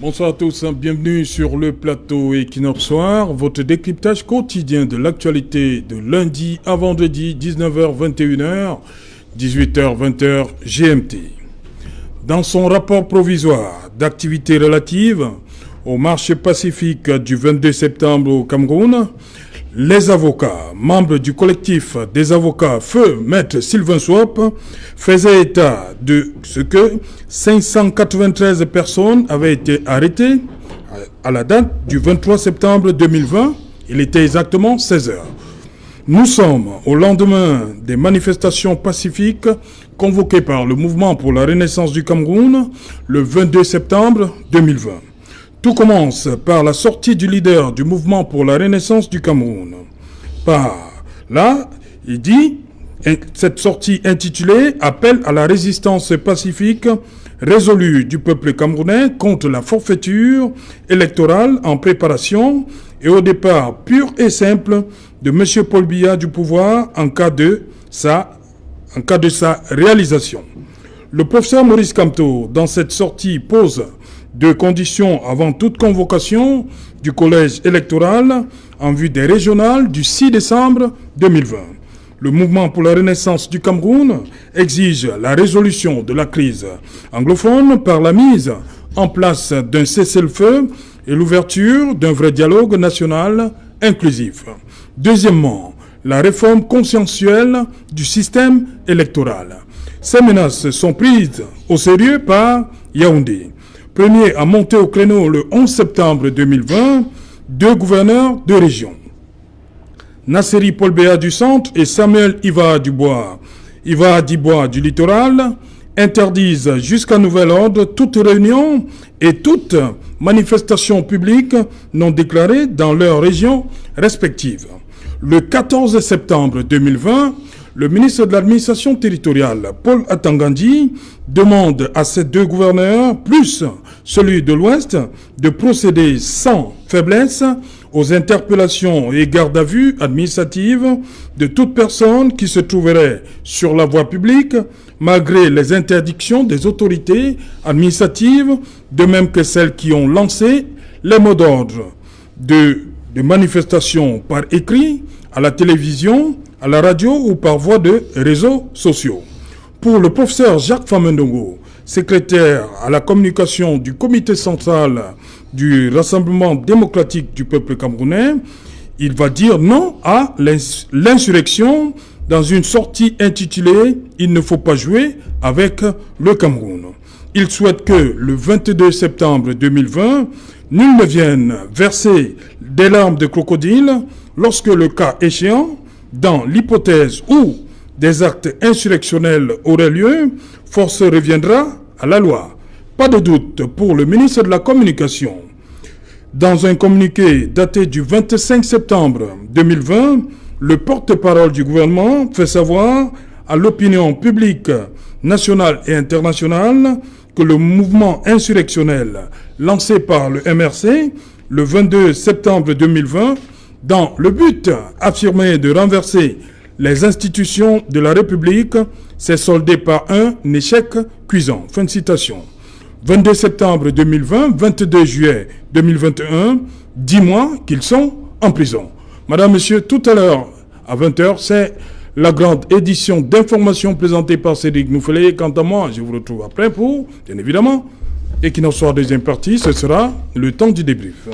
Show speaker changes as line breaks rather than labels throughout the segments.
Bonsoir à tous, bienvenue sur le plateau Equinox Soir, votre décryptage quotidien de l'actualité de lundi à vendredi, 19h-21h, 18h-20h GMT. Dans son rapport provisoire d'activité relative au marché pacifique du 22 septembre au Cameroun, les avocats, membres du collectif des avocats Feu Maître Sylvain Swop, faisaient état de ce que 593 personnes avaient été arrêtées à la date du 23 septembre 2020. Il était exactement 16 heures. Nous sommes au lendemain des manifestations pacifiques convoquées par le Mouvement pour la Renaissance du Cameroun le 22 septembre 2020. Tout commence par la sortie du leader du Mouvement pour la Renaissance du Cameroun. Par là, il dit, cette sortie intitulée « Appel à la résistance pacifique résolue du peuple camerounais contre la forfaiture électorale en préparation et au départ pur et simple de M. Paul Biya du pouvoir en cas de sa réalisation ». Le professeur Maurice Kamto, dans cette sortie, pose deux conditions avant toute convocation du collège électoral en vue des régionales du 6 décembre 2020. Le Mouvement pour la Renaissance du Cameroun exige la résolution de la crise anglophone par la mise en place d'un cessez-le-feu et l'ouverture d'un vrai dialogue national inclusif. Deuxièmement, la réforme consensuelle du système électoral. Ces menaces sont prises au sérieux par Yaoundé. Premier à monter au créneau le 11 septembre 2020, deux gouverneurs de région, Nasseri Paul Biya du centre et Samuel Iva Dibois du littoral, interdisent jusqu'à nouvel ordre toute réunion et toute manifestation publique non déclarée dans leurs régions respectives. Le 14 septembre 2020, le ministre de l'administration territoriale, Paul Atangandi, demande à ces deux gouverneurs, plus celui de l'Ouest, de procéder sans faiblesse aux interpellations et gardes à vue administratives de toute personne qui se trouverait sur la voie publique, malgré les interdictions des autorités administratives, de même que celles qui ont lancé les mots d'ordre de manifestations par écrit, à la télévision, à la radio ou par voie de réseaux sociaux. Pour le professeur Jacques Famendongo, secrétaire à la communication du comité central du Rassemblement démocratique du peuple camerounais, il va dire non à l'insurrection dans une sortie intitulée « Il ne faut pas jouer avec le Cameroun ». Il souhaite que le 22 septembre 2020, nul ne vienne verser des larmes de crocodile lorsque le cas échéant, dans l'hypothèse où des actes insurrectionnels auraient lieu, force reviendra à la loi. Pas de doute pour le ministre de la Communication. Dans un communiqué daté du 25 septembre 2020, le porte-parole du gouvernement fait savoir à l'opinion publique nationale et internationale que le mouvement insurrectionnel lancé par le MRC le 22 septembre 2020 dans le but affirmé de renverser les institutions de la République, s'est soldé par un échec cuisant. Fin de citation. 22 septembre 2020, 22 juillet 2021, 10 mois qu'ils sont en prison. Madame, Monsieur, tout à l'heure, à 20h, c'est la grande édition d'information présentée par Cédric Nouffelé. Quant à moi, je vous retrouve après pour, bien évidemment, Equinox Soir deuxième partie, ce sera le temps du débrief.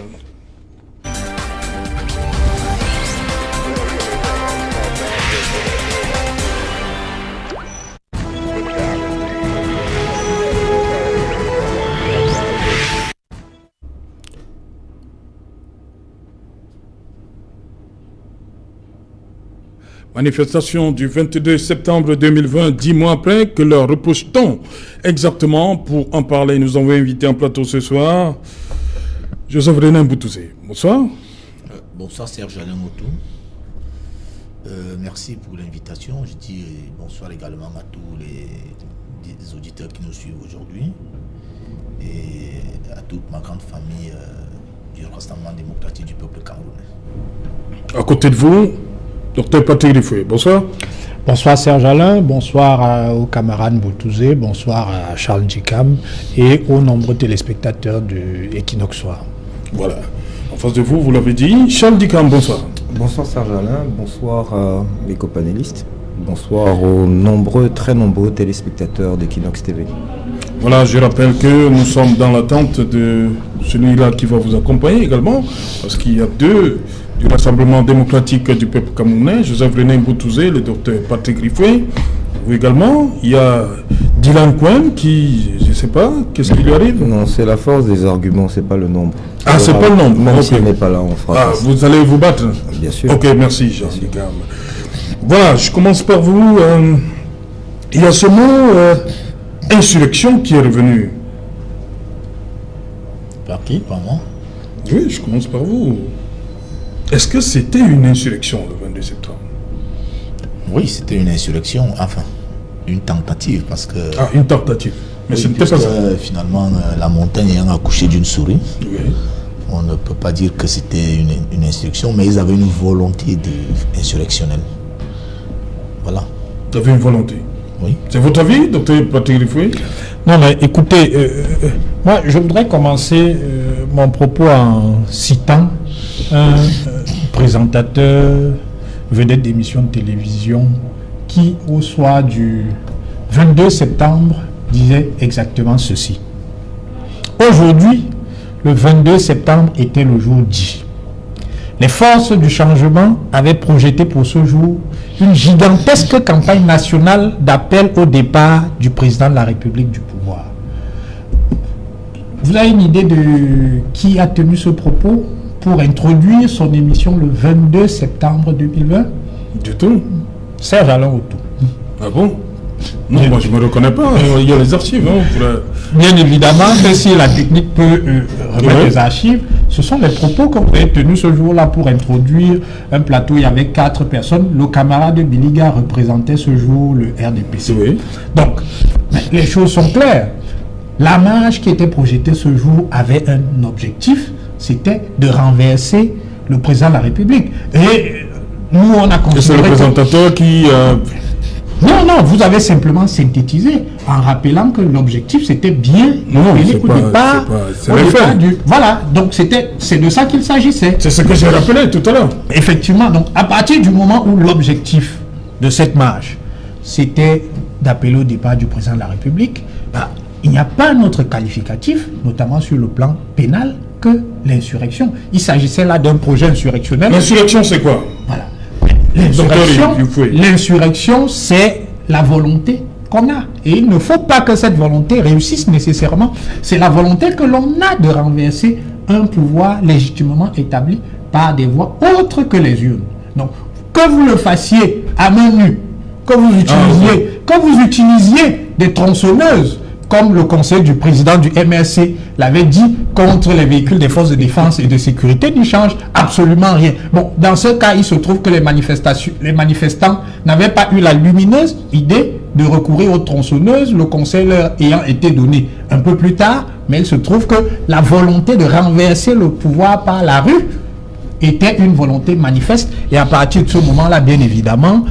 Manifestation du 22 septembre 2020, 10 mois après, que leur reproche-t-on exactement? Pour en parler, nous avons invité en plateau ce soir Joseph René Mboutouzé. Bonsoir.
Bonsoir Serge Alain Motou. Merci pour l'invitation. Je dis bonsoir également à tous les auditeurs qui nous suivent aujourd'hui et à toute ma grande famille du Rassemblement démocratique du peuple camerounais.
À côté de vous, Docteur Patrick Rifoué, bonsoir.
Bonsoir Serge Alain, bonsoir aux camarades Boutouzé, bonsoir à Charles Djikam et aux nombreux téléspectateurs de Equinox Soir.
Voilà. En face de vous, vous l'avez dit, Charles Djikam, bonsoir.
Bonsoir Serge Alain, bonsoir à mes copanélistes, bonsoir aux très nombreux téléspectateurs d'Equinox TV.
Voilà, je rappelle que nous sommes dans l'attente de celui-là qui va vous accompagner également, parce qu'il y a deux du Rassemblement démocratique du peuple camerounais, Joseph René Boutouzé, le docteur Patrick Riffoué, vous également. Il y a Dylan Cohen qui, je ne sais pas, qu'est-ce qui lui arrive?
Non, c'est la force des arguments, c'est pas le nombre.
Ah, c'est pas le nombre.
Même
okay.
s'il n'est pas là, on fera.
Ah, vous allez vous battre?
Bien sûr.
Ok, merci, Jean Djikam. Voilà, je commence par vous. Il y a ce mot insurrection qui est revenu.
Par qui? Par moi?
Oui, je commence par vous. Est-ce que c'était une insurrection le 22 septembre?
Oui, c'était une insurrection, enfin, une tentative, parce que...
Ah, une tentative. Mais
oui,
ce n'était pas ça.
Finalement, la montagne ayant accouché d'une souris,
Oui.
on ne peut pas dire que c'était une insurrection, mais ils avaient une volonté insurrectionnelle. Voilà.
Vous avez une volonté.
Oui.
C'est votre avis, docteur Patrick Riffoué?
Non, mais écoutez, moi je voudrais commencer mon propos en citant un présentateur vedette d'émission de télévision qui, au soir du 22 septembre, disait exactement ceci. Aujourd'hui, le 22 septembre était le jour dit. Les forces du changement avaient projeté pour ce jour une gigantesque campagne nationale d'appel au départ du président de la République du pouvoir. Vous avez une idée de qui a tenu ce propos pour introduire son émission le 22 septembre 2020?
Du tout.
Serge Alain Autou.
Ah bon? Non, moi je ne me reconnais pas. Il y a les archives.
Bien évidemment, que si la technique peut remettre les archives, ce sont les propos que vous avez tenus ce jour-là pour introduire un plateau. Il y avait 4 personnes. Le camarade Biliga représentait ce jour le RDPC.
Oui.
Donc, les choses sont claires. La marche qui était projetée ce jour avait un objectif, c'était de renverser le président de la République. Et nous, on a considéré...
C'est le présentateur qui...
Non, vous avez simplement synthétisé en rappelant que l'objectif c'était bien Voilà, donc c'est de ça qu'il s'agissait.
C'est ce que j'ai rappelé tout à l'heure.
Effectivement, donc à partir du moment où l'objectif de cette marche c'était d'appeler au départ du président de la République, il n'y a pas un autre qualificatif, notamment sur le plan pénal, que l'insurrection. Il s'agissait là d'un projet insurrectionnel.
L'insurrection c'est quoi?
Voilà. L'insurrection, c'est la volonté qu'on a. Et il ne faut pas que cette volonté réussisse nécessairement. C'est la volonté que l'on a de renverser un pouvoir légitimement établi par des voies autres que les urnes. Donc, que vous le fassiez à main nue, que vous utilisiez des tronçonneuses, comme le conseil du président du MRC l'avait dit, contre les véhicules des forces de défense et de sécurité, n'y change absolument rien. Bon, dans ce cas, il se trouve que les manifestants n'avaient pas eu la lumineuse idée de recourir aux tronçonneuses, le conseil leur ayant été donné un peu plus tard, mais il se trouve que la volonté de renverser le pouvoir par la rue était une volonté manifeste, et à partir de ce moment-là, bien évidemment,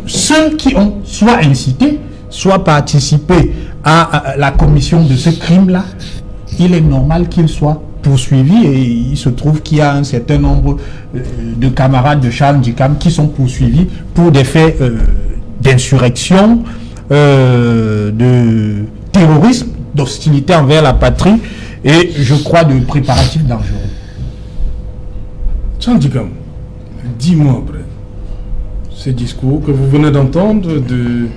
ceux qui ont soit incité, soit participé à la commission de ce crime-là, il est normal qu'il soit poursuivi, et il se trouve qu'il y a un certain nombre de camarades de Charles Djikam qui sont poursuivis pour des faits d'insurrection, de terrorisme, d'hostilité envers la patrie et, je crois, de préparatifs dangereux.
Charles Djikam, dis-moi après, ce discours que vous venez d'entendre du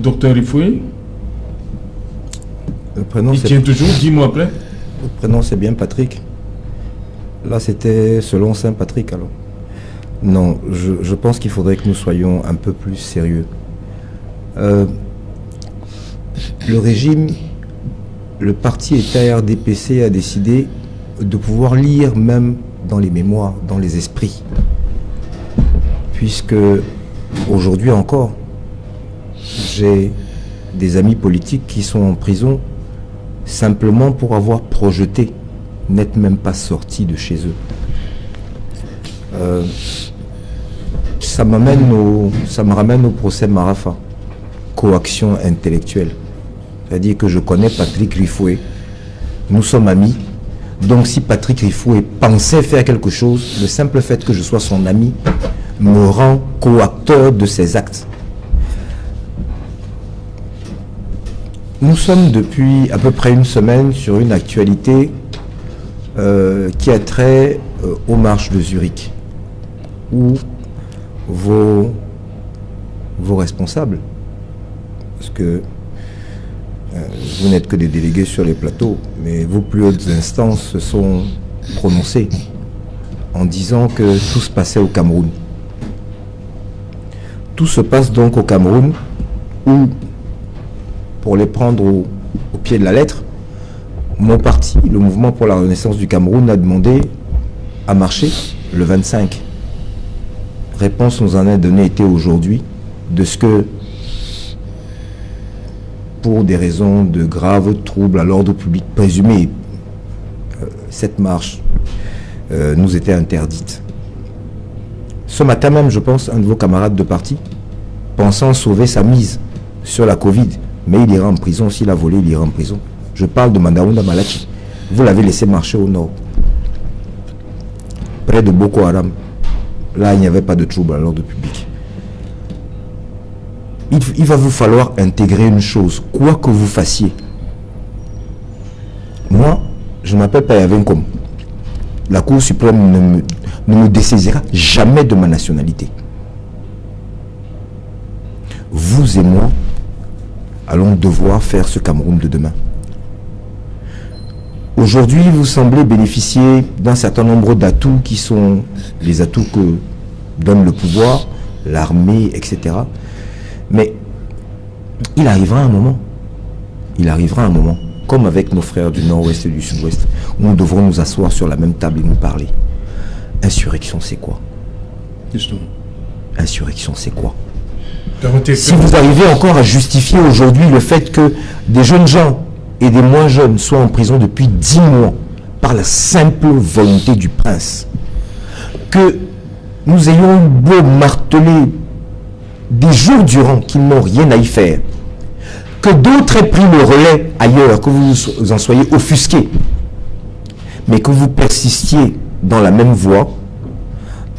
docteur Riffoué,
le prénom,
il tient toujours, dis-moi après.
Le prénom c'est bien Patrick. Là c'était selon Saint Patrick alors. Non, je pense qu'il faudrait que nous soyons un peu plus sérieux. Le régime, le parti État RDPC a décidé de pouvoir lire même dans les mémoires, dans les esprits. Puisque aujourd'hui encore, j'ai des amis politiques qui sont en prison simplement pour avoir projeté, n'être même pas sortis de chez eux. ça me ramène au procès Marafa. Coaction intellectuelle. C'est-à-dire que je connais Patrick Rifoué. Nous sommes amis. Donc si Patrick Rifoué pensait faire quelque chose, le simple fait que je sois son ami me rend coacteur de ses actes. Nous sommes depuis à peu près une semaine sur une actualité qui a trait aux marches de Zurich, où vos responsables, parce que vous n'êtes que des délégués sur les plateaux, mais vos plus hautes instances se sont prononcées en disant que tout se passait au Cameroun. Tout se passe donc au Cameroun, où, pour les prendre au pied de la lettre, mon parti, le Mouvement pour la Renaissance du Cameroun, a demandé à marcher le 25. Réponse nous en a donné été aujourd'hui de ce que, pour des raisons de graves troubles à l'ordre public présumés, cette marche nous était interdite. Ce matin même, je pense, un de vos camarades de parti, pensant sauver sa mise sur la Covid, mais il ira en prison. S'il a volé, il ira en prison. Je parle de Mandaounda Malachi. Vous l'avez laissé marcher au nord, près de Boko Haram. Là, il n'y avait pas de trouble à l'ordre public. Il va vous falloir intégrer une chose, quoi que vous fassiez. Moi, je m'appelle Payavenkom. La Cour suprême ne me dessaisira jamais de ma nationalité. Vous et moi allons devoir faire ce Cameroun de demain. Aujourd'hui, vous semblez bénéficier d'un certain nombre d'atouts qui sont les atouts que donne le pouvoir, l'armée, etc. Mais il arrivera un moment, comme avec nos frères du nord-ouest et du sud-ouest, où nous devrons nous asseoir sur la même table et nous parler. Insurrection, c'est quoi?
Justement.
Insurrection, c'est quoi? Si vous arrivez encore à justifier aujourd'hui le fait que des jeunes gens et des moins jeunes soient en prison depuis 10 mois par la simple volonté du prince, que nous ayons beau marteler des jours durant qu'ils n'ont rien à y faire, que d'autres aient pris le relais ailleurs, que vous en soyez offusqués, mais que vous persistiez dans la même voie,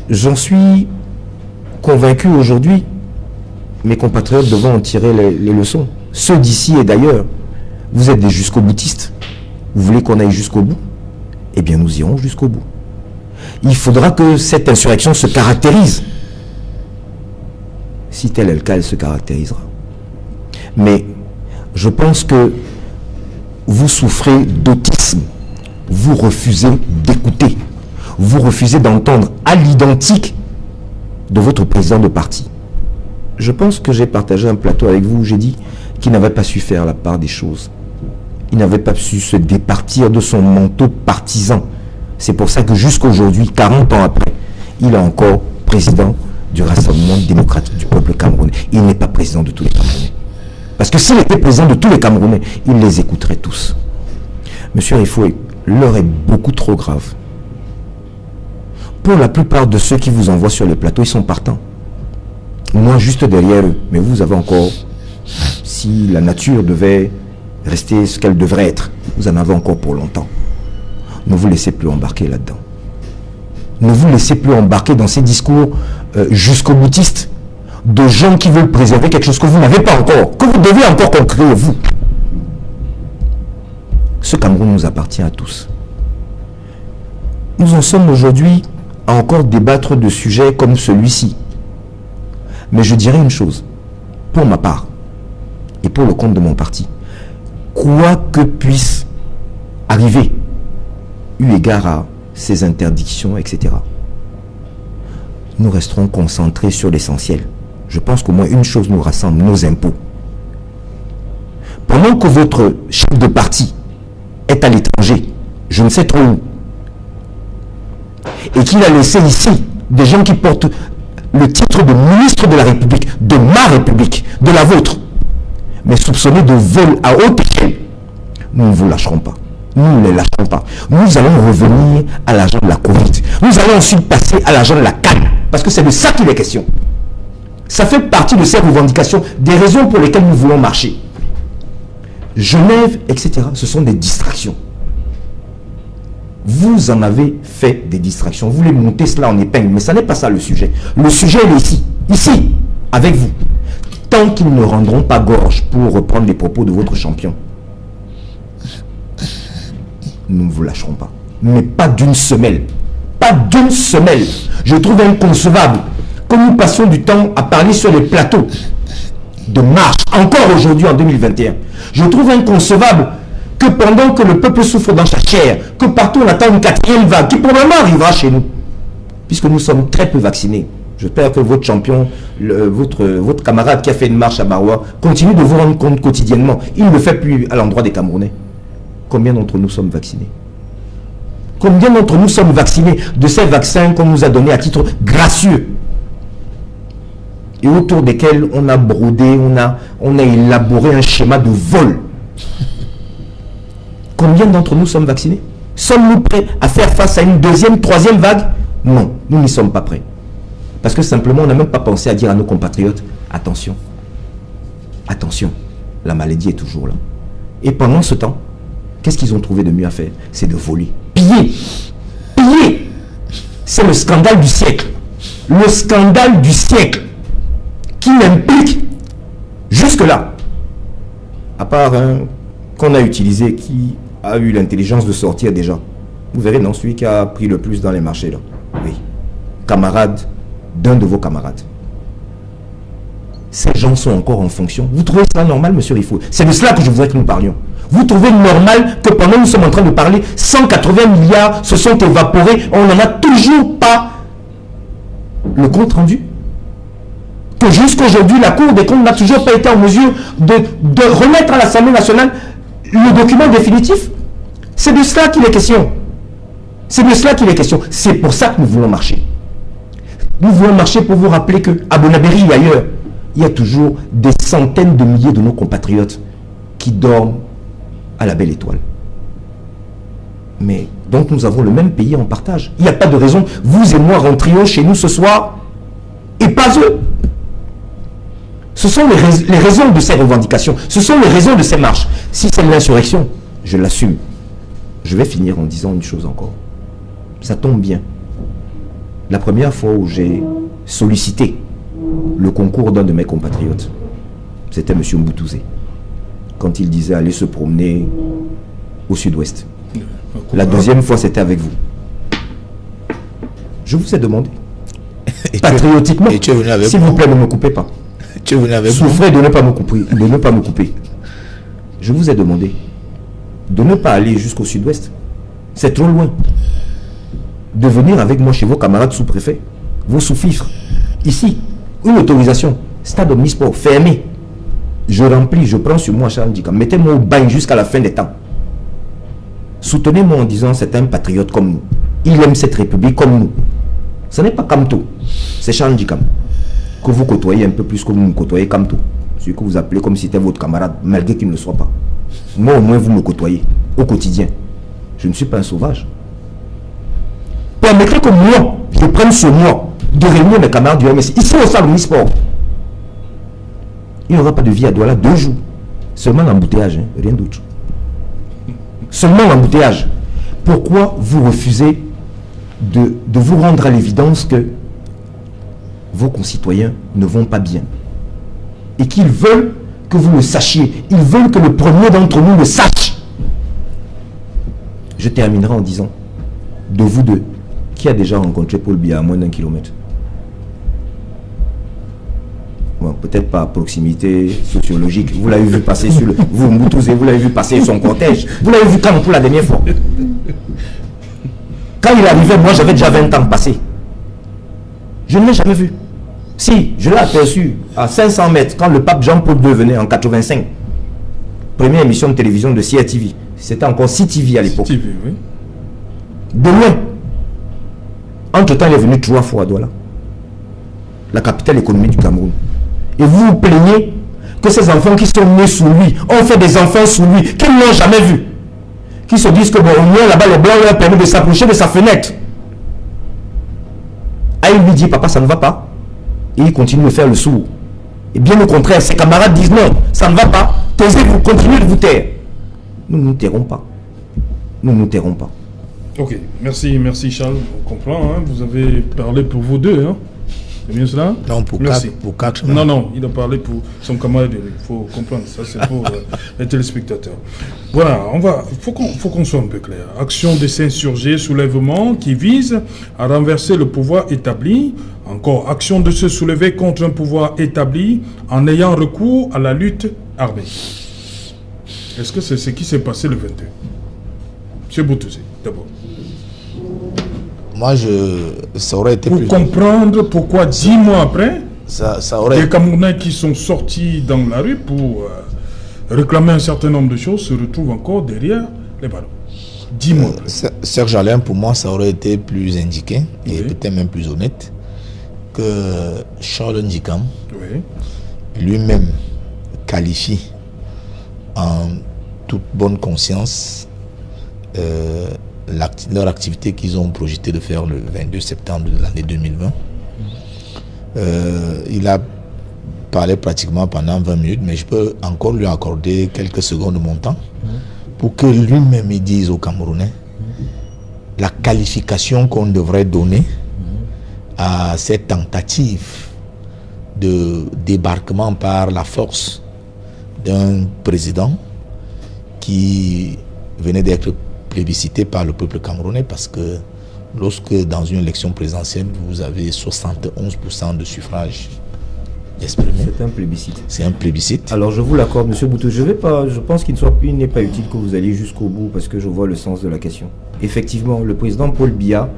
j'en suis convaincu aujourd'hui. Mes compatriotes devront en tirer les leçons. Ceux d'ici et d'ailleurs, vous êtes des jusqu'au-boutistes. Vous voulez qu'on aille jusqu'au bout? Eh bien, nous irons jusqu'au bout. Il faudra que cette insurrection se caractérise. Si tel est le cas, elle se caractérisera. Mais je pense que vous souffrez d'autisme. Vous refusez d'écouter. Vous refusez d'entendre à l'identique de votre président de parti. Je pense que j'ai partagé un plateau avec vous où j'ai dit qu'il n'avait pas su faire la part des choses. Il n'avait pas su se départir de son manteau partisan. C'est pour ça que jusqu'aujourd'hui, 40 ans après, il est encore président du Rassemblement démocratique du peuple camerounais. Il n'est pas président de tous les Camerounais. Parce que s'il était président de tous les Camerounais, il les écouterait tous. Monsieur Rifoué, l'heure est beaucoup trop grave. Pour la plupart de ceux qui vous envoient sur le plateau, ils sont partants. Moi, juste derrière eux. Mais vous avez encore, si la nature devait rester ce qu'elle devrait être, vous en avez encore pour longtemps. Ne vous laissez plus embarquer là-dedans. Ne vous laissez plus embarquer dans ces discours jusqu'au boutiste de gens qui veulent préserver quelque chose que vous n'avez pas encore, que vous devez encore conquérir, vous. Ce Cameroun nous appartient à tous. Nous en sommes aujourd'hui à encore débattre de sujets comme celui-ci. Mais je dirais une chose, pour ma part, et pour le compte de mon parti, quoi que puisse arriver, eu égard à ces interdictions, etc., nous resterons concentrés sur l'essentiel. Je pense qu'au moins une chose nous rassemble, nos impôts. Pendant que votre chef de parti est à l'étranger, je ne sais trop où, et qu'il a laissé ici des gens qui portent le titre de ministre de la République, de ma République, de la vôtre, mais soupçonnés de vol à haute échelle, nous ne vous lâcherons pas. Nous ne les lâcherons pas. Nous allons revenir à l'argent de la Covid. Nous allons ensuite passer à l'argent de la canne, parce que c'est de ça qu'il est question. Ça fait partie de ces revendications, des raisons pour lesquelles nous voulons marcher. Genève, etc., ce sont des distractions. Vous en avez fait des distractions. Vous voulez monter cela en épingle, mais ça n'est pas ça le sujet. Le sujet, il est ici, avec vous. Tant qu'ils ne rendront pas gorge, pour reprendre les propos de votre champion, nous ne vous lâcherons pas. Mais pas d'une semelle. Pas d'une semelle. Je trouve inconcevable que nous passions du temps à parler sur les plateaux de marche, encore aujourd'hui en 2021. Je trouve inconcevable que pendant que le peuple souffre dans sa chair, que partout on attend une 4e vague, qui probablement arrivera chez nous, puisque nous sommes très peu vaccinés. J'espère que votre champion, votre camarade qui a fait une marche à Maroua, continue de vous rendre compte quotidiennement. Il ne le fait plus à l'endroit des Camerounais. Combien d'entre nous sommes vaccinés? Combien d'entre nous sommes vaccinés de ces vaccins qu'on nous a donnés à titre gracieux et autour desquels on a brodé, on a élaboré un schéma de vol? Combien d'entre nous sommes vaccinés? Sommes-nous prêts à faire face à une 2e, 3e vague? Non, nous n'y sommes pas prêts. Parce que simplement, on n'a même pas pensé à dire à nos compatriotes, attention, attention, la maladie est toujours là. Et pendant ce temps, qu'est-ce qu'ils ont trouvé de mieux à faire? C'est de voler. Piller. Piller. C'est le scandale du siècle. Le scandale du siècle qui m'implique jusque-là. À part un qu'on a utilisé, qui a eu l'intelligence de sortir déjà. Vous verrez, non, celui qui a pris le plus dans les marchés là. Oui. Camarade d'un de vos camarades. Ces gens sont encore en fonction. Vous trouvez cela normal, monsieur Rifo? C'est de cela que je voudrais que nous parlions. Vous trouvez normal que pendant que nous sommes en train de parler, 180 milliards se sont évaporés, on n'en a toujours pas le compte rendu? Que jusqu'aujourd'hui, la Cour des comptes n'a toujours pas été en mesure de remettre à l'Assemblée nationale le document définitif? C'est de cela qu'il est question. C'est de cela qu'il est question. C'est pour ça que nous voulons marcher. Nous voulons marcher pour vous rappeler qu'à Bonabéry et ailleurs, il y a toujours des centaines de milliers de nos compatriotes qui dorment à la belle étoile. Mais donc nous avons le même pays en partage. Il n'y a pas de raison. Vous et moi rentrions chez nous ce soir et pas eux. Ce sont les raisons de ces revendications. Ce sont les raisons de ces marches. Si c'est l'insurrection, je l'assume. Je vais finir en disant une chose encore. Ça tombe bien. La première fois où j'ai sollicité le concours d'un de mes compatriotes, c'était M. Mboutouzé, quand il disait aller se promener au sud-ouest. La deuxième fois, c'était avec vous. Je vous ai demandé, patriotiquement, s'il vous plaît, ne me coupez pas. Souffrez de ne pas me couper, Je vous ai demandé de ne pas aller jusqu'au sud-ouest. C'est trop loin. De venir avec moi chez vos camarades sous-préfets, vos sous-fifres, ici, une autorisation, stade omnisport, fermé. Je remplis, je prends sur moi Charles Dikam. Mettez-moi au bain jusqu'à la fin des temps. Soutenez-moi en disant c'est un patriote comme nous. Il aime cette république comme nous. Ce n'est pas Kamto, c'est Charles Dikam. Que vous côtoyez un peu plus que vous me côtoyez Kamto. Celui que vous appelez comme si c'était votre camarade, malgré qu'il ne le soit pas. Moi au moins vous me côtoyez au quotidien. Je ne suis pas un sauvage. Permettez que moi, je prenne sur moi de réunir mes camarades du MSI. Ici au salon Omnisport. Il n'y aura pas de vie à Douala 2 jours. Seulement l'embouteillage, hein, rien d'autre. Seulement l'embouteillage. Pourquoi vous refusez de vous rendre à l'évidence que vos concitoyens ne vont pas bien? Et qu'ils veulent que vous le sachiez. Ils veulent que le premier d'entre nous le sache. Je terminerai en disant, de vous deux, qui a déjà rencontré Paul Biya à moins d'1 kilomètre? Bon, peut-être pas à proximité sociologique. Vous l'avez vu passer sur le... Vous, Mboutouzé, vous l'avez vu passer son cortège. Vous l'avez vu quand pour la dernière fois? Quand il arrivait, moi j'avais déjà 20 ans passé. Je ne l'ai jamais vu. Si, je l'ai aperçu à 500 mètres quand le pape Jean-Paul II venait en 85. Première émission de télévision de CRTV. C'était encore CTV à l'époque. CTV, oui. De loin. Entre-temps, il est venu 3 fois à Douala, la capitale économique du Cameroun. Et vous vous plaignez que ces enfants qui sont nés sous lui ont fait des enfants sous lui, qu'ils n'ont jamais vus. Qui se disent que bon, au moins là-bas, les blancs leur permis de s'approcher de sa fenêtre. Ah, il lui dit, papa, ça ne va pas. Et il continue de faire le sourd. Et bien au contraire, ses camarades disent non, ça ne va pas. Taisez-vous, continuez de vous taire. Nous ne nous tairons pas. Nous ne nous tairons pas.
Ok, merci Charles. On comprend, hein, vous avez parlé pour vous deux, hein. C'est bien cela?
Non, pour quatre.
Non, il a parlé pour son camarade. Il faut comprendre, ça c'est pour les téléspectateurs. Voilà, faut qu'on soit un peu clair. Action de s'insurger, soulèvement qui vise à renverser le pouvoir établi. Encore, action de se soulever contre un pouvoir établi en ayant recours à la lutte armée. Est-ce que c'est ce qui s'est passé le 22? M. Boutouzi, d'abord.
Moi, ça aurait été
pour comprendre pourquoi 10 mois après,
ça aurait...
les Camerounais qui sont sortis dans la rue pour réclamer un certain nombre de choses se retrouvent encore derrière les ballons. 10 mois après.
Serge Alain, pour moi, ça aurait été plus indiqué et peut-être même plus honnête que Charles Ndjikam lui-même qualifie en toute bonne conscience leur activité qu'ils ont projeté de faire le 22 septembre de l'année 2020. Il a parlé pratiquement pendant 20 minutes, mais je peux encore lui accorder quelques secondes de mon temps pour que lui-même il dise aux Camerounais la qualification qu'on devrait donner à cette tentative de débarquement par la force d'un président qui venait d'être plébiscité par le peuple camerounais, parce que lorsque dans une élection présidentielle vous avez 71% de suffrages exprimés,
c'est un plébiscite.
C'est un plébiscite. Alors
je vous l'accorde, M. Boutou, je pense qu'il n'est pas utile que vous alliez jusqu'au bout, parce que je vois le sens de la question. Effectivement, le président Paul Biya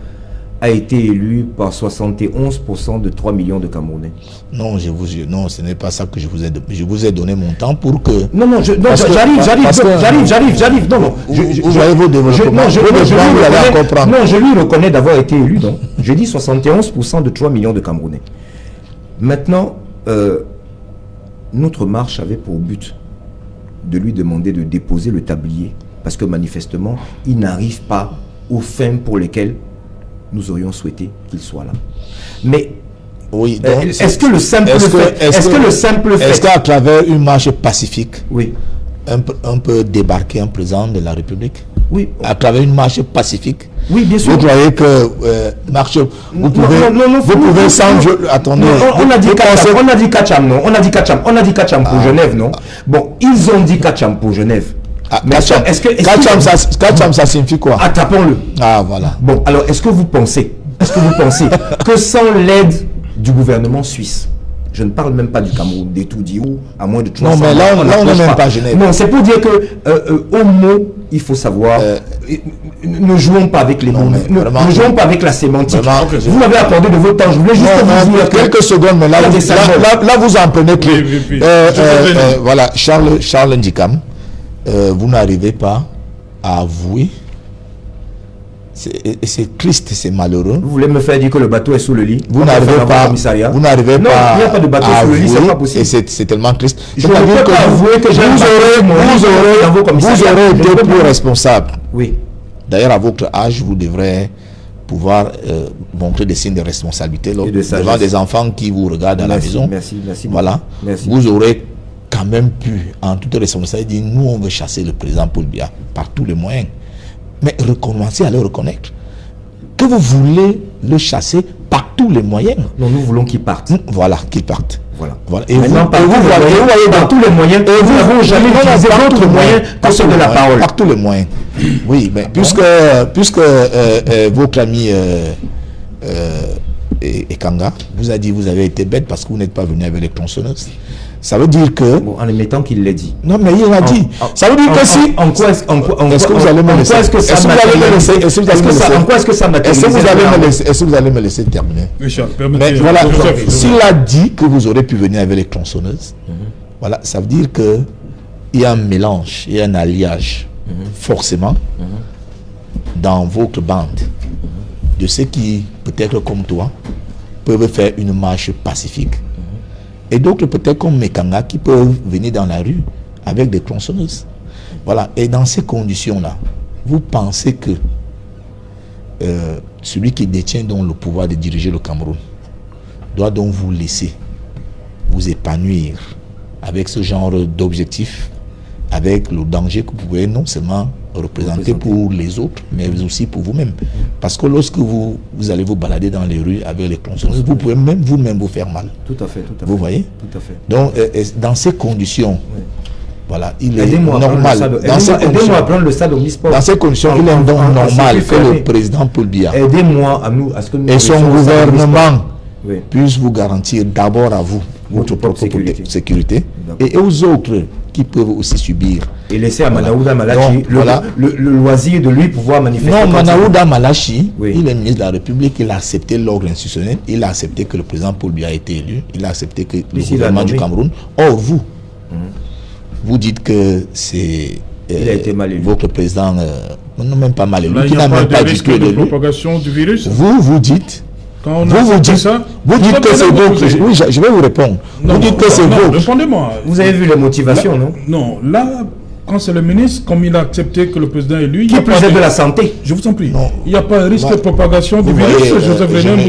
a été élu par 71% de 3 millions de Camerounais.
Non, non, ce n'est pas ça que je vous ai donné. Je vous ai donné mon temps pour que...
J'arrive. Non,
vous allez vous développer.
Non, je lui reconnais d'avoir été élu. Donc. Je dis 71% de 3 millions de Camerounais. Maintenant, notre marche avait pour but de lui demander de déposer le tablier, parce que manifestement, il n'arrive pas aux fins pour lesquelles nous aurions souhaité qu'il soit là. Mais
oui,
est-ce que le simple fait, est-ce
qu'à travers une marche pacifique,
oui,
on peut débarquer un président de la République?
Oui.
À travers une marche pacifique?
Oui, bien sûr.
Vous croyez que marche, vous pouvez sans jeu. Attendez.
On a dit Kacham, non? On a dit Kacham pour Genève, non? Bon, ils ont dit Kacham pour Genève.
Kacham, ça signifie quoi?
Attrapons-le.
Ah, voilà.
Bon, alors, est-ce que vous pensez que sans l'aide du gouvernement suisse, je ne parle même pas du Cameroun, des Toudiou, à moins de 300.
Non, mais là, on n'est même pas Genève.
Non, c'est pour dire que, au mot, il faut savoir, ne jouons pas avec les mots, ne jouons pas avec la sémantique. Vous m'avez accordé de votre temps, je voulais juste vous dire
quelques secondes, mais là, vous en prenez que... Voilà, Charles Ndjikam, vous n'arrivez pas à avouer. C'est triste, c'est malheureux.
Vous voulez me faire dire que le bateau est sous le lit?
Vous n'arrivez pas.
Non, il n'y a pas de bateau sous le lit, c'est pas possible.
Et c'est tellement triste.
Je ne peux pas avouer que
vous aurez été plus responsable.
Oui.
D'ailleurs, à votre âge, vous devrez pouvoir montrer des signes de responsabilité devant des enfants qui vous regardent à la maison.
Merci.
Voilà.
Merci.
Vous aurez quand même pu, en toute responsabilité, dire nous, on veut chasser le président Paul Biya par tous les moyens. Mais recommencez à le reconnaître. Que vous voulez le chasser par tous les moyens.
Non, nous voulons qu'il parte.
Voilà, qu'il parte.
Voilà.
Et
maintenant, vous voyez dans tous les moyens, et vous n'avez jamais utilisé d'autres moyens que ceux de la parole.
Par tous les moyens. Oui, mais puisque votre ami Ekanga vous a dit que vous avez été bête parce que vous n'êtes pas venu avec les tronçonneuses. Ça veut dire que...
Bon, en admettant qu'il l'ait dit.
Non, mais il l'a dit. Ça veut dire que si...
En quoi est-ce
que vous allez me laisser? Est-ce que vous allez me laisser terminer?
Richard,
mais voilà, s'il a dit que vous aurez pu venir avec les tronçonneuses, voilà, ça veut dire que il y a un mélange, il y a un alliage, forcément, dans votre bande, de ceux qui, peut-être comme toi, peuvent faire une marche pacifique. Et d'autres peut-être comme Mekanga qui peuvent venir dans la rue avec des tronçonneuses. Voilà. Et dans ces conditions-là, vous pensez que celui qui détient donc le pouvoir de diriger le Cameroun doit donc vous laisser vous épanouir avec ce genre d'objectif, avec le danger que vous pouvez non seulement représenter pour les autres, mais aussi pour vous-même. Parce que lorsque vous allez vous balader dans les rues avec les tronçonneuses, vous pouvez même vous-même vous faire mal.
Tout à fait.
Vous voyez?
Tout à fait.
Donc, dans ces conditions, voilà, il est
Aidez-moi
normal.
Aidez-moi à prendre le stade omnisport.
Dans ces conditions, il est donc normal que le président Paul Biya
aidez-moi à ce que nous
et son gouvernement
oui.
puissent vous garantir d'abord à vous votre propre sécurité et aux autres qui peuvent aussi subir.
Et laisser à Manaouda Malachi le loisir de lui pouvoir manifester.
Non, Manaouda Malachi, oui. Il est ministre de la République, il a accepté l'ordre institutionnel, il a accepté que le président Paul Biya a été élu, il a accepté que le gouvernement du Cameroun. Or, vous dites que c'est
il a été mal élu.
Votre président, non, même pas mal élu,
là,
qui n'a même pas
risque de propagation du virus.
Vous dites.
Quand
vous dites que c'est vous. Oui, je vais vous répondre.
Non,
vous dites que c'est vous.
Répondez-moi.
Vous avez vu les motivations, non?
Non, là, quand c'est le ministre, comme il a accepté que le président est lui,
qui est président de la santé.
Je vous en prie.
Non.
Il n'y a pas de risque de propagation du virus.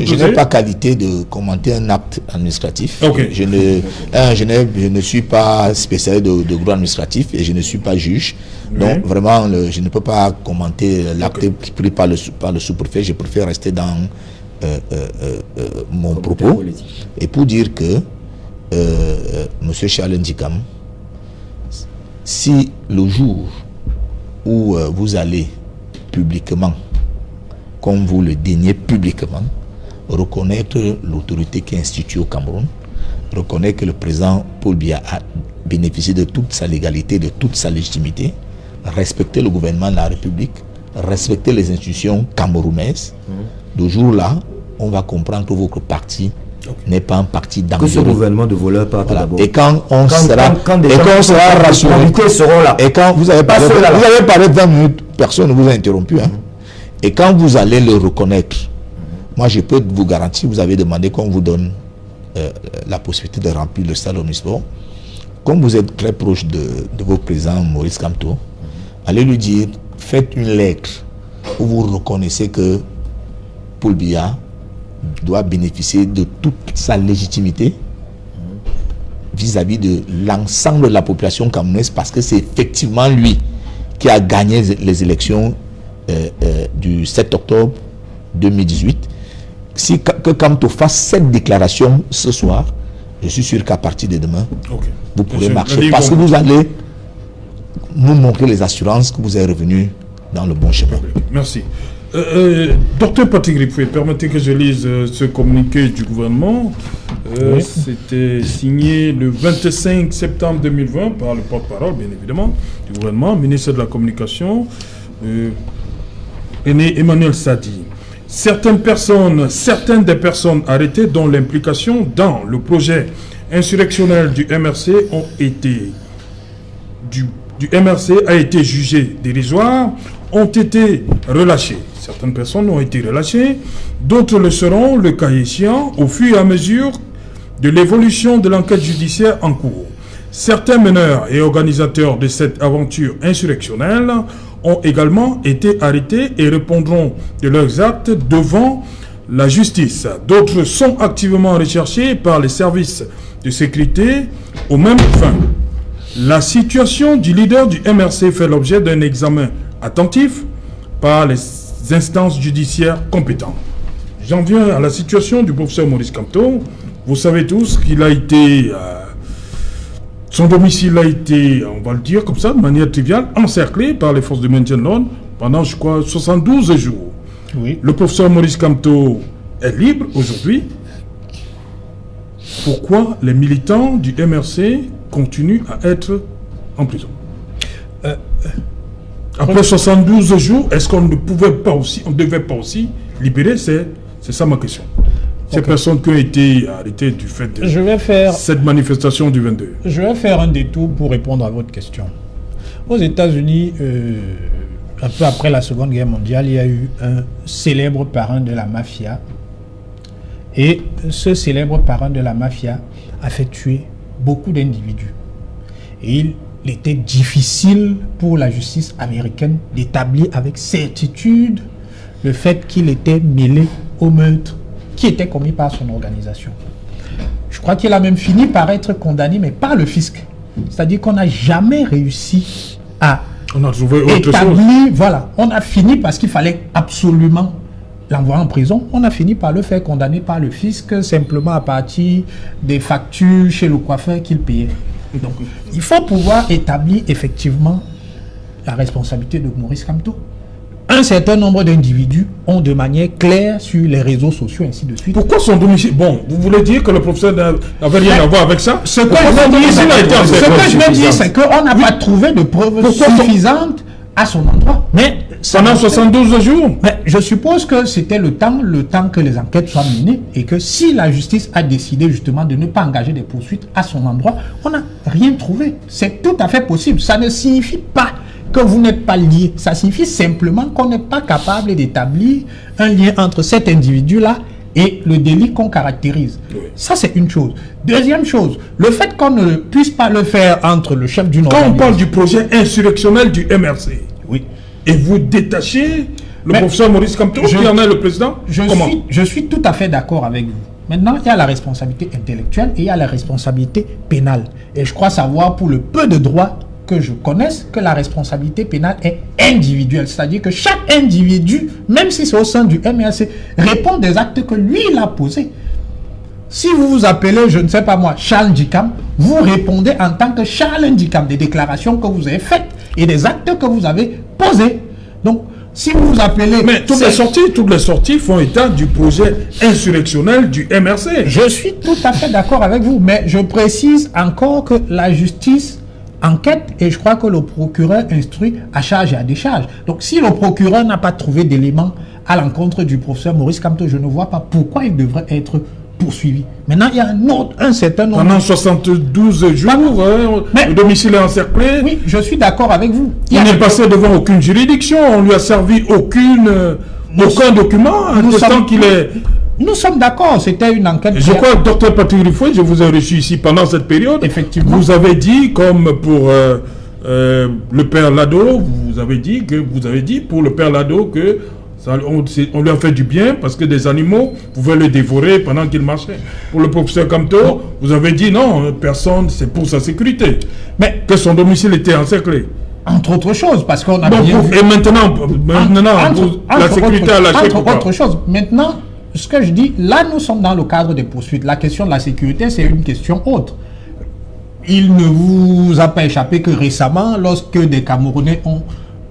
Je n'ai pas qualité de commenter un acte administratif.
Okay.
Je ne suis pas spécialiste de droit administratif et je ne suis pas juge. Donc vraiment, je ne peux pas commenter l'acte pris par le sous-préfet. Je préfère rester dans mon propos et pour dire que M. Charles Ndikam, si le jour où vous allez publiquement, comme vous le daignez publiquement, reconnaître l'autorité qui est instituée au Cameroun, reconnaître que le président Paul Biya a bénéficié de toute sa légalité, de toute sa légitimité, respecter le gouvernement de la République, respecter les institutions camerounaises, le jour-là, on va comprendre que votre parti n'est pas un parti dangereux.
Que ce gouvernement de voleurs parte d'abord.
Et quand on sera rassuré,
seront là.
et quand vous avez parlé de 20 minutes, personne ne vous a interrompu. Hein. Et quand vous allez le reconnaître, moi je peux vous garantir, vous avez demandé qu'on vous donne la possibilité de remplir le stade omnisport. Comme vous êtes très proche de votre président Maurice Kamto, allez lui dire, faites une lettre où vous reconnaissez que Paul Biya doit bénéficier de toute sa légitimité vis-à-vis de l'ensemble de la population camerounaise, parce que c'est effectivement lui qui a gagné les élections du 7 octobre 2018. Si que Kamto fasse cette déclaration ce soir, je suis sûr qu'à partir de demain, vous pourrez marcher, parce que vous allez nous montrer les assurances que vous êtes revenu dans le bon chemin.
Merci. Docteur Patrick Ripoué, permettez que je lise ce communiqué du gouvernement. C'était signé le 25 septembre 2020 par le porte-parole, bien évidemment, du gouvernement, ministre de la Communication, Emmanuel Sadi. Certaines des personnes arrêtées dont l'implication dans le projet insurrectionnel du MRC a été jugée dérisoire, ont été relâchées. Certaines personnes ont été relâchées, d'autres le seront, le cas échéant, au fur et à mesure de l'évolution de l'enquête judiciaire en cours. Certains meneurs et organisateurs de cette aventure insurrectionnelle ont également été arrêtés et répondront de leurs actes devant la justice. D'autres sont activement recherchés par les services de sécurité aux mêmes fins. La situation du leader du MRC fait l'objet d'un examen attentif par les instances judiciaires compétentes. J'en viens à la situation du professeur Maurice Kamto. Vous savez tous qu'il a été... son domicile a été, on va le dire comme ça, de manière triviale, encerclé par les forces de maintien de l'ordre pendant, je crois, 72 jours. Oui. Le professeur Maurice Kamto est libre aujourd'hui. Pourquoi les militants du MRC continuent à être en prison? Après 72 jours, est-ce qu'on ne pouvait pas aussi, on ne devait pas aussi libérer? C'est ça ma question. Ces personnes qui ont été arrêtées du fait de cette manifestation du 22.
Je vais faire un détour pour répondre à votre question. Aux États-Unis, un peu après la Seconde Guerre mondiale, il y a eu un célèbre parrain de la mafia. Et ce célèbre parrain de la mafia a fait tuer beaucoup d'individus. Et il était difficile pour la justice américaine d'établir avec certitude le fait qu'il était mêlé au meurtre qui était commis par son organisation. Je crois qu'il a même fini par être condamné, mais par le fisc. C'est-à-dire qu'on n'a jamais réussi à établir, voilà, on a fini parce qu'il fallait absolument l'envoyer en prison. On a fini par le faire condamner par le fisc simplement à partir des factures chez le coiffeur qu'il payait. Donc, il faut pouvoir établir effectivement la responsabilité de Maurice Kamto. Un certain nombre d'individus ont de manière claire sur les réseaux sociaux, ainsi de suite.
Pourquoi son domicile? Bon, vous voulez dire que le professeur n'avait rien à voir avec ça?
Ce que je veux dire, c'est qu'on n'a pas trouvé de preuves suffisantes à son endroit. Mais
pendant 72 jours.
Mais je suppose que c'était le temps que les enquêtes soient menées et que si la justice a décidé justement de ne pas engager des poursuites à son endroit, on n'a rien trouvé. C'est tout à fait possible. Ça ne signifie pas que vous n'êtes pas lié. Ça signifie simplement qu'on n'est pas capable d'établir un lien entre cet individu-là et le délit qu'on caractérise. Oui. Ça, c'est une chose. Deuxième chose, le fait qu'on ne puisse pas le faire entre le chef d'une organisation...
Quand on parle du projet insurrectionnel du MRC,
oui.
Et vous détachez le professeur Maurice Kamto, qui en est le président?
Je suis tout à fait d'accord avec vous. Maintenant, il y a la responsabilité intellectuelle et il y a la responsabilité pénale. Et je crois savoir, pour le peu de droits que je connaisse, que la responsabilité pénale est individuelle. C'est-à-dire que chaque individu, même si c'est au sein du MRC, répond des actes que lui, il a posés. Si vous vous appelez, je ne sais pas moi, Charles Ndikam, vous répondez en tant que Charles Ndikam des déclarations que vous avez faites et des actes que vous avez posés. Donc, si vous vous appelez...
Mais toutes les sorties font état du projet insurrectionnel du MRC.
Je suis tout à fait d'accord avec vous, mais je précise encore que la justice enquête et je crois que le procureur instruit à charge et à décharge. Donc, si le procureur n'a pas trouvé d'éléments à l'encontre du professeur Maurice Kamto, je ne vois pas pourquoi il devrait être poursuivi. Maintenant, il y a un certain nombre...
Pendant 72 jours, le domicile est encerclé.
Oui, je suis d'accord avec vous.
Il n'est passé devant aucune juridiction, on ne lui a servi aucun document attestant qu'il est...
Nous sommes d'accord, c'était une enquête...
Je crois, docteur Patrick Rifouet, je vous ai reçu ici pendant cette période.
Effectivement.
Vous avez dit, comme pour le père Lado, vous avez dit pour le père Lado que on lui a fait du bien parce que des animaux pouvaient le dévorer pendant qu'il marchait. Pour le professeur Kamto, vous avez dit non, personne, c'est pour sa sécurité. Mais que son domicile était encerclé.
Entre autres choses, parce qu'on a
bien vu... Et maintenant la sécurité a lâché.
Entre autres choses, maintenant, ce que je dis, là nous sommes dans le cadre des poursuites. La question de la sécurité, c'est une question autre. Il ne vous a pas échappé que récemment, lorsque des Camerounais ont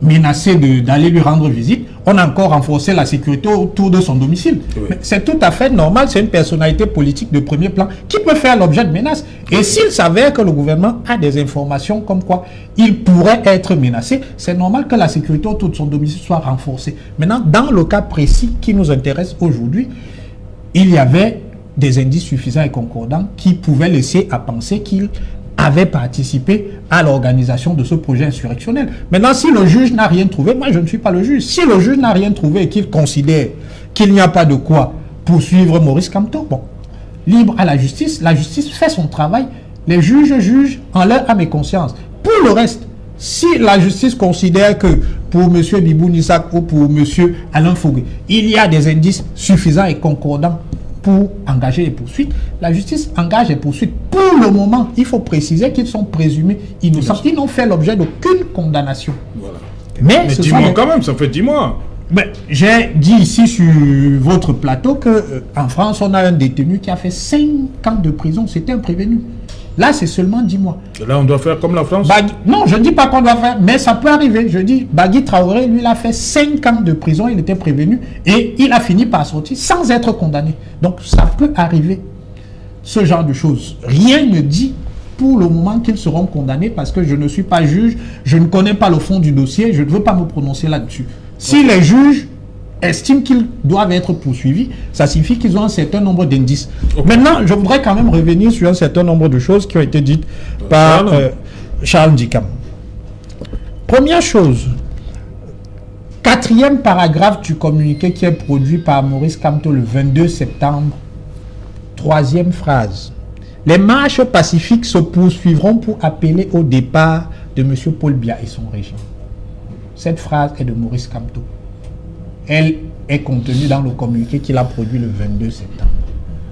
menacé d'aller lui rendre visite, on a encore renforcé la sécurité autour de son domicile. Oui. C'est tout à fait normal, c'est une personnalité politique de premier plan qui peut faire l'objet de menaces. Et s'il s'avère que le gouvernement a des informations comme quoi il pourrait être menacé, c'est normal que la sécurité autour de son domicile soit renforcée. Maintenant, dans le cas précis qui nous intéresse aujourd'hui, il y avait des indices suffisants et concordants qui pouvaient laisser à penser qu'il avait participé à l'organisation de ce projet insurrectionnel. Maintenant, si le juge n'a rien trouvé, moi je ne suis pas le juge, si le juge n'a rien trouvé et qu'il considère qu'il n'y a pas de quoi poursuivre Maurice Kamto, bon, libre à la justice fait son travail, les juges jugent en leur âme et conscience. Pour le reste, si la justice considère que pour M. Bibou Nissak ou pour M. Alain Fougué, il y a des indices suffisants et concordants pour engager les poursuites, la justice engage les poursuites. Pour le moment, il faut préciser qu'ils sont présumés innocents. Ils n'ont fait l'objet d'aucune condamnation.
Voilà. Mais 10 mois quand même, ça fait 10 mois.
Mais j'ai dit ici sur votre plateau qu'en France, on a un détenu qui a fait 5 ans de prison. C'était un prévenu. Là, c'est seulement 10 mois.
Et là, on doit faire comme la France?
Non, je ne dis pas qu'on doit faire, mais ça peut arriver. Je dis, Bagui Traoré, lui, il a fait 5 ans de prison, il était prévenu, et il a fini par sortir sans être condamné. Donc, ça peut arriver, ce genre de choses. Rien ne dit pour le moment qu'ils seront condamnés, parce que je ne suis pas juge, je ne connais pas le fond du dossier, je ne veux pas me prononcer là-dessus. Si les juges estiment qu'ils doivent être poursuivis, ça signifie qu'ils ont un certain nombre d'indices. Maintenant, je voudrais quand même revenir sur un certain nombre de choses qui ont été dites par Charles Ndikam. Première chose, 4e paragraphe du communiqué qui est produit par Maurice Kamto le 22 septembre, 3e phrase. Les marches pacifiques se poursuivront pour appeler au départ de M. Paul Biya et son régime. Cette phrase est de Maurice Kamto. Elle est contenue dans le communiqué qu'il a produit le 22 septembre.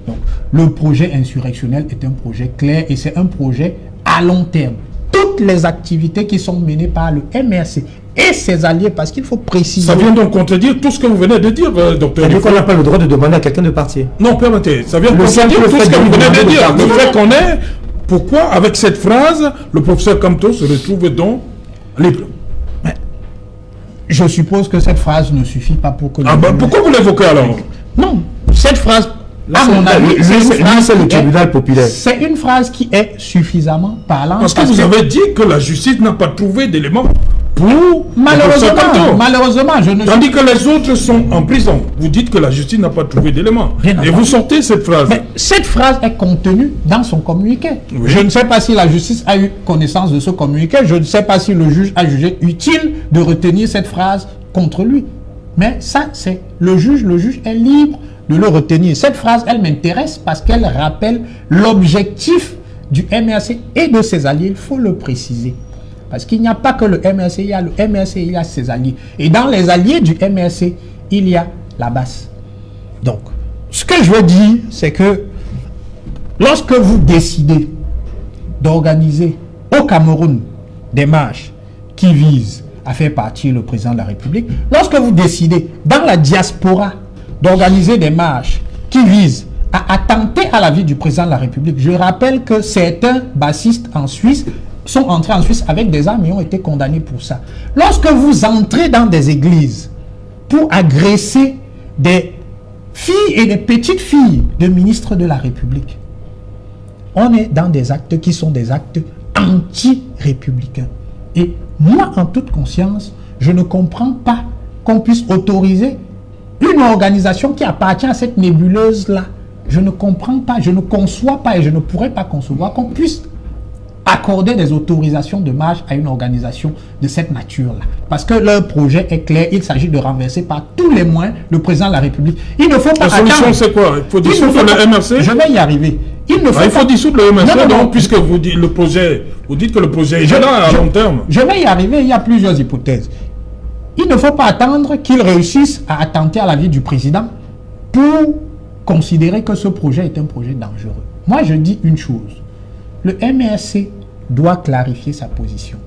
Donc, le projet insurrectionnel est un projet clair et c'est un projet à long terme. Toutes les activités qui sont menées par le MRC et ses alliés, parce qu'il faut préciser...
Ça vient donc contredire tout ce que vous venez de dire, docteur.
C'est-à-dire qu'on n'a pas le droit de demander à quelqu'un de partir.
Non, permettez, ça vient contredire tout ce que vous venez de dire. Le fait qu'on est... Pourquoi, avec cette phrase, le professeur Kamto se retrouve donc libre?
Je suppose que cette phrase ne suffit pas pour que...
Pourquoi vous l'évoquez alors?
Non, cette phrase... À mon avis,
c'est le tribunal populaire.
C'est une phrase qui est suffisamment parlante.
Parce que vous avez dit que la justice n'a pas trouvé d'éléments pour...
Malheureusement, je ne...
Tandis que les autres sont en prison. Vous dites que la justice n'a pas trouvé d'éléments. Et vous sortez cette phrase.
Mais cette phrase est contenue dans son communiqué.
Oui.
Je ne sais pas si la justice a eu connaissance de ce communiqué. Je ne sais pas si le juge a jugé utile de retenir cette phrase contre lui. Mais ça, c'est le juge. Le juge est libre de le retenir. Cette phrase, elle m'intéresse parce qu'elle rappelle l'objectif du MRC et de ses alliés. Il faut le préciser. Parce qu'il n'y a pas que le MRC, il y a le MRC, il y a ses alliés. Et dans les alliés du MRC, il y a la base. Donc, ce que je veux dire, c'est que lorsque vous décidez d'organiser au Cameroun des marches qui visent à faire partir le président de la République, lorsque vous décidez dans la diaspora d'organiser des marches qui visent à attenter à la vie du président de la République, je rappelle que certains bassistes en Suisse sont entrés en Suisse avec des armes et ont été condamnés pour ça. Lorsque vous entrez dans des églises pour agresser des filles et des petites filles de ministres de la République, on est dans des actes qui sont des actes anti-républicains. Et moi, en toute conscience, je ne comprends pas qu'on puisse autoriser une organisation qui appartient à cette nébuleuse-là. Je ne comprends pas, je ne conçois pas et je ne pourrais pas concevoir qu'on puisse accorder des autorisations de marche à une organisation de cette nature-là. Parce que leur projet est clair, il s'agit de renverser par tous les moyens le président de la République. Il ne faut pas
attendre... La solution, c'est quoi? Il faut dissoudre le MRC?
Je vais y arriver. Il
faut dissoudre le MRC, donc, puisque vous dites, vous dites que le projet est là à long terme.
Je vais y arriver, il y a plusieurs hypothèses. Il ne faut pas attendre qu'il réussisse à attenter à la vie du président pour considérer que ce projet est un projet dangereux. Moi, je dis une chose. Le MRC doit clarifier sa position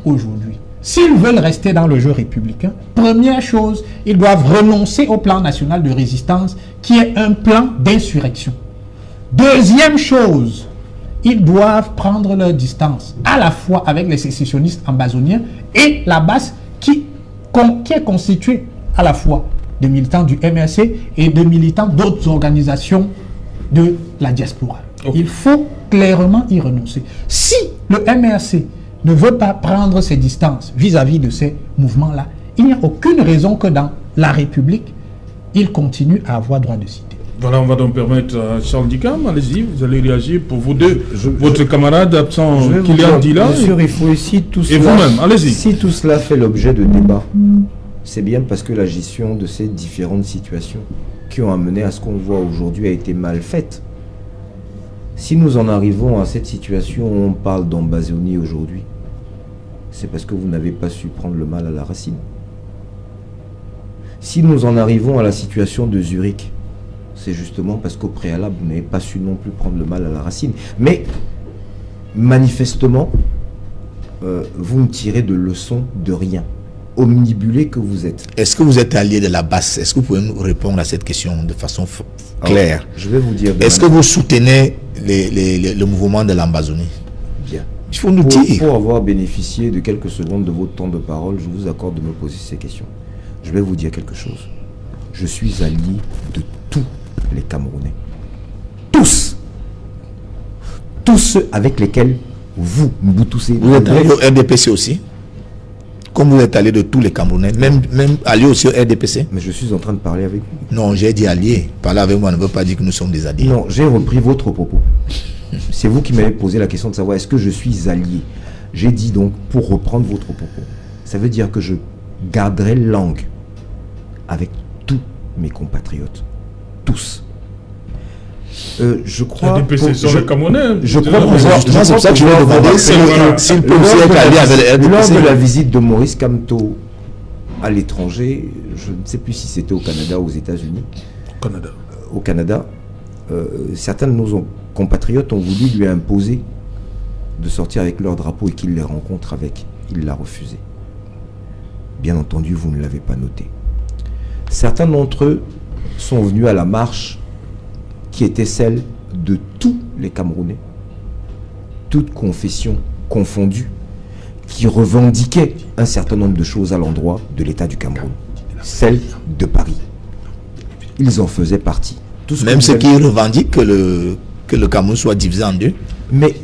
aujourd'hui. S'ils veulent rester dans le jeu républicain, première chose, ils doivent renoncer au plan national de résistance qui est un plan d'insurrection. Deuxième chose, ils doivent prendre leur distance à la fois avec les sécessionnistes ambazoniens et la base qui est constituée à la fois de militants du MRC et de militants d'autres organisations de la diaspora. Okay. Il faut clairement y renoncer. Si le MRC ne veut pas prendre ses distances vis-à-vis de ces mouvements-là, il n'y a aucune raison que dans la République, il continue à avoir droit de cité.
Voilà, on va donc permettre à Charles Dicam, allez-y, vous allez réagir pour vous deux. Votre camarade absent, Kylian Dila.
Bien sûr, il faut aussi tout cela.
Et vous-même, allez-y.
Si tout cela fait l'objet de débats, c'est bien parce que la gestion de ces différentes situations qui ont amené à ce qu'on voit aujourd'hui a été mal faite. Si nous en arrivons à cette situation où on parle d'Ambazonie aujourd'hui, c'est parce que vous n'avez pas su prendre le mal à la racine. Si nous en arrivons à la situation de Zurich, c'est justement parce qu'au préalable, vous n'avez pas su non plus prendre le mal à la racine. Mais, manifestement, vous ne tirez de leçons de rien. Omnibulé que vous êtes.
Est-ce que vous êtes allié de la basse? Est-ce que vous pouvez nous répondre à cette question de façon claire?
Alors, je vais vous dire...
Est-ce que vous soutenez le mouvement de l'Ambazonie?
Bien.
Il faut nous dire.
Pour avoir bénéficié de quelques secondes de votre temps de parole, je vous accorde de me poser ces questions. Je vais vous dire quelque chose. Je suis allié de tous les Camerounais. Tous. Tous ceux avec lesquels vous, Mboutousé...
Vous êtes allié au RDPC aussi? Comme vous êtes allié de tous les Camerounais, même allié aussi au RDPC?
Mais je suis en train de parler avec vous.
Non, j'ai dit allié. Parler avec moi ne veut pas dire que nous sommes des alliés.
Non, j'ai repris votre propos. C'est vous qui m'avez posé la question de savoir est-ce que je suis allié. J'ai dit donc, pour reprendre votre propos, ça veut dire que je garderai langue avec tous mes compatriotes. Tous. Je crois...
Je
crois que c'est pour ça que je vais demander s'il peut aussi être allié avec le RDPC. Lors de la visite de Maurice Kamto à l'étranger, je ne sais plus si c'était au Canada ou aux États-Unis.
Canada.
Au Canada, certains de nos compatriotes ont voulu lui imposer de sortir avec leur drapeau et qu'il les rencontre avec. Il l'a refusé. Bien entendu, vous ne l'avez pas noté. Certains d'entre eux sont venus à la marche qui était celle de tous les Camerounais, toutes confessions confondues, qui revendiquaient un certain nombre de choses à l'endroit de l'État du Cameroun, celle de Paris. Ils en faisaient partie.
Même ceux qui revendiquent que le Cameroun soit divisé en deux.
Mais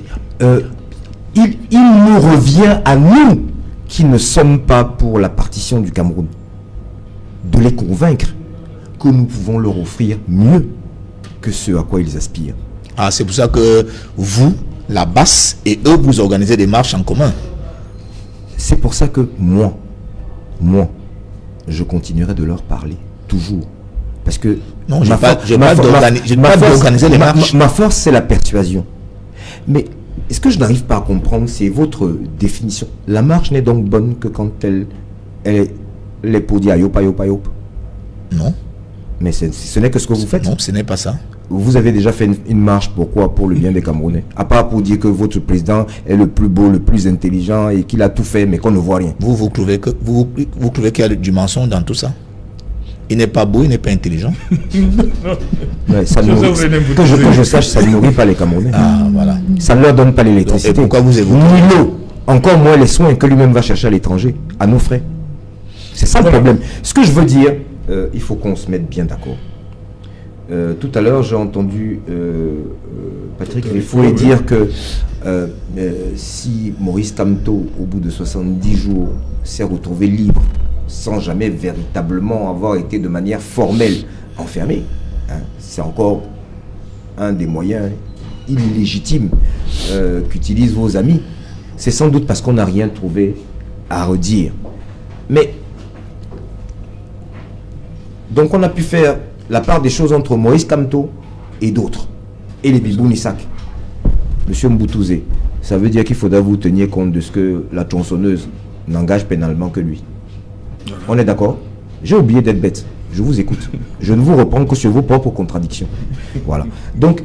il nous revient à nous, qui ne sommes pas pour la partition du Cameroun, de les convaincre que nous pouvons leur offrir mieux que ce à quoi ils aspirent.
Ah, c'est pour ça que vous, la basse, et eux, vous organisez des marches en commun.
C'est pour ça que moi, je continuerai de leur parler, toujours. Parce que
non, je n'ai pas d'organiser les marches.
Ma force, c'est la persuasion. Mais est-ce que je n'arrive pas à comprendre, c'est votre définition. La marche n'est donc bonne que quand elle est pour dire ayop, ayop, ayop.
Non.
Mais ce n'est que ce que vous faites.
Non, ce n'est pas ça.
Vous avez déjà fait une marche, pourquoi? Pour le bien des Camerounais. À part pour dire que votre président est le plus beau, le plus intelligent et qu'il a tout fait, mais qu'on ne voit rien.
Vous trouvez qu'il y a du mensonge dans tout ça? Il n'est pas beau, il n'est pas intelligent.
Ouais, que je sache, ça ne nourrit pas les Camerounais.
Ah, voilà.
Ça ne leur donne pas l'électricité.
Et pourquoi vous évoquez?
Ni l'eau, encore moins les soins que lui-même va chercher à l'étranger, à nos frais. C'est ça le problème. Ce que je veux dire, il faut qu'on se mette bien d'accord. Tout à l'heure, j'ai entendu Patrick Rifoué dire que si Maurice Kamto, au bout de 70 jours, s'est retrouvé libre, sans jamais véritablement avoir été de manière formelle enfermé, hein, c'est encore un des moyens illégitimes qu'utilisent vos amis. C'est sans doute parce qu'on n'a rien trouvé à redire. Mais, donc on a pu faire la part des choses entre Maurice Kamto et d'autres, et les Bibou Nissak. Monsieur Mboutouzé, ça veut dire qu'il faudra vous tenir compte de ce que la tronçonneuse n'engage pénalement que lui. On est d'accord? J'ai oublié d'être bête. Je vous écoute. Je ne vous reprends que sur vos propres contradictions. Voilà. Donc,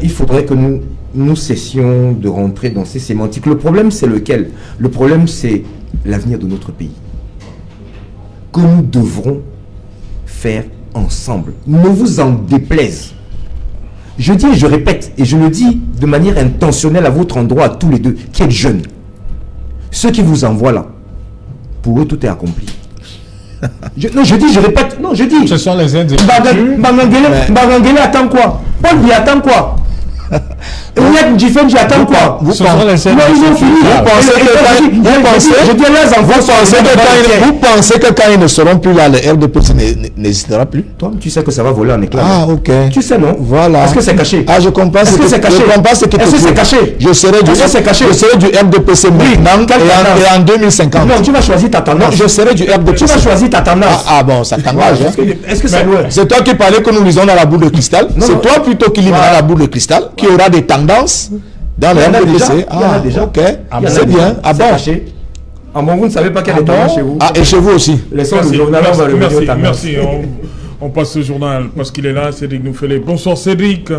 il faudrait que nous cessions de rentrer dans ces sémantiques. Le problème, c'est lequel? Le problème, c'est l'avenir de notre pays, que nous devrons faire ensemble. Ne vous en déplaise. Je dis et je répète, et je le dis de manière intentionnelle à votre endroit, à tous les deux, qui êtes jeunes. Ceux qui vous envoient là, pour eux, tout est accompli. Je répète, non, je dis.
Ce sont les Indiens.
Mbangangele attend quoi? Paul lui attend quoi? J'attends quoi?
Vous pensez
que quand ils ne seront plus là, le RDPC n'hésitera plus?
Toi, tu sais que ça va voler en éclats.
Ah, ok.
Tu sais, non?
Voilà.
Est-ce que c'est caché?
Ah, je comprends.
Est-ce que c'est caché? Est-ce que c'est caché?
Je serai du RDPC maintenant et en 2050.
Non, tu vas choisir ta tendance.
Je serai du RDPC.
Tu vas choisir ta tendance.
Ah bon, ça t'engage.
Est-ce que c'est loin?
C'est toi qui parlais que nous lisons dans la boule de cristal. C'est toi plutôt qui lis dans la boule de cristal qui aura des tendances dans le RDPC.
Il y en a déjà.
Ok. C'est bien. Ah bon.
Ah bon, vous ne savez pas quelle est tendance chez vous?
Ah, et chez vous aussi.
Laissons le journal, on va le mettre aux tendances.
Merci. On passe au journal parce qu'il est là. Cédric nous fait les. Bonsoir Cédric.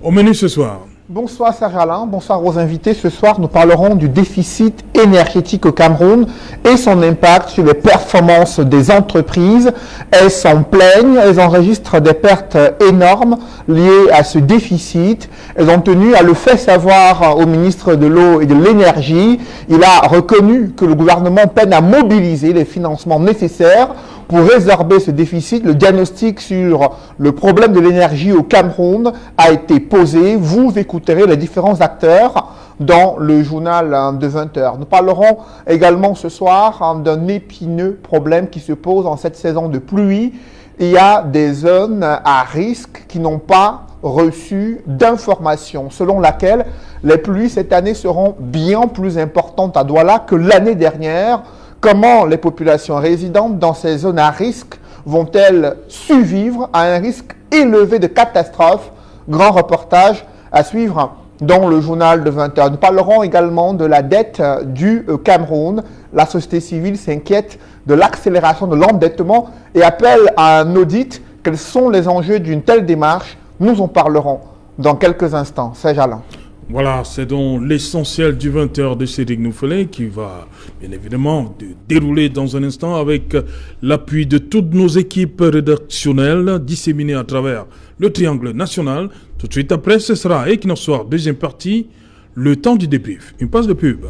Au menu ce soir.
Bonsoir Serge Alain, bonsoir aux invités. Ce soir, nous parlerons du déficit énergétique au Cameroun et son impact sur les performances des entreprises. Elles s'en plaignent, elles enregistrent des pertes énormes liées à ce déficit. Elles ont tenu à le faire savoir au ministre de l'Eau et de l'Énergie. Il a reconnu que le gouvernement peine à mobiliser les financements nécessaires pour résorber ce déficit. Le diagnostic sur le problème de l'énergie au Cameroun a été posé. Vous écouterez les différents acteurs dans le journal de 20h. Nous parlerons également ce soir d'un épineux problème qui se pose en cette saison de pluie. Il y a des zones à risque qui n'ont pas reçu d'informations selon laquelle les pluies cette année seront bien plus importantes à Douala que l'année dernière. Comment les populations résidentes dans ces zones à risque vont-elles survivre à un risque élevé de catastrophe? Grand reportage à suivre dans le journal de 20h. Nous parlerons également de la dette du Cameroun. La société civile s'inquiète de l'accélération de l'endettement et appelle à un audit. Quels sont les enjeux d'une telle démarche Nous en parlerons dans quelques instants. Serge Alain.
Voilà, c'est donc l'essentiel du 20h de Cédric Noufelet qui va bien évidemment dérouler dans un instant avec l'appui de toutes nos équipes rédactionnelles disséminées à travers le triangle national. Tout de suite après, ce sera Equinox Soir, deuxième partie, le temps du débrief. Une pause de pub.